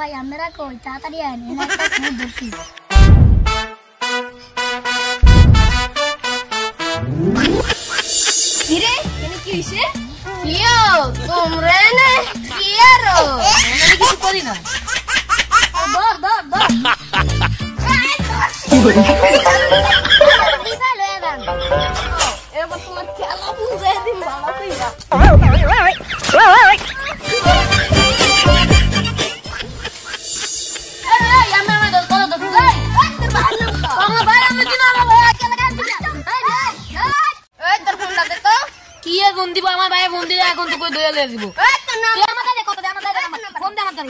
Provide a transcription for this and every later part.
ভাই আমরা কই তাড়াতাড়ি আয় না একটা খুব দর্শি কিরে কেনে কি হইছে কিও তোমরা না কিয়ারো আমি কিছু করি না দর বিশাল হয়ে গেল এবার তোমার খেলা বুঝে দিন ভালো কইরা আমার ভাই ফোন দিয়ে এখন তো কই দইয়া লয়ে দিব তুই আমাকে দে কত দে আমাকে ফোন দে আমাকে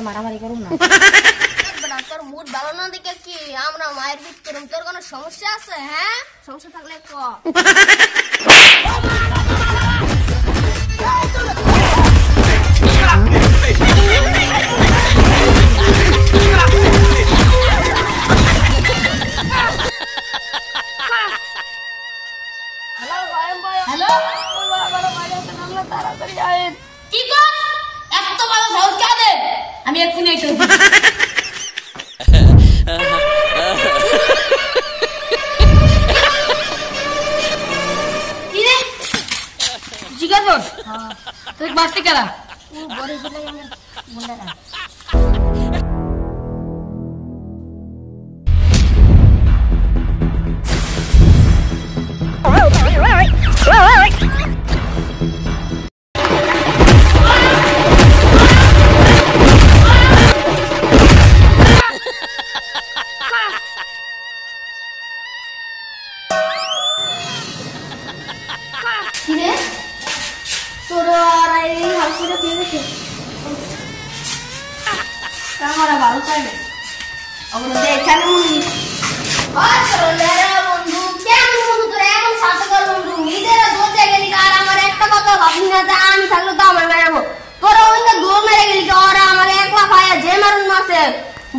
মারামারি করুন না তোর মুড ভালো না দেখে কি আমরা মায়ের বিট করুম তোর কোনো সমস্যা আছে হ্যাঁ সমস্যা থাকলে ক হ্যালো তাড়াতাড়ি আয় কি গো এত বড় সাহস কাদের আমি এক্ষুনি এসে কি রে জিজ্ঞাসা কর তুই বাসতে কেলা ও বড় ছেলে বন্ধা না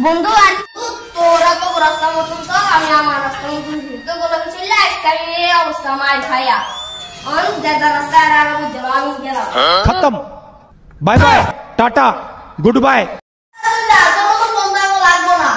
বন্ধু আর তোরা তো রাস্তা মতন তো আমি আমার রাস্তা মতন ঘুরতে গেলাম চলে আজকাল এই অবস্থা মাই খায়া অন দাদা রাস্তা আর বুঝে আমি গেলাম खत्म bye bye ta-ta good bye তোর তো বন্ধু লাগবো না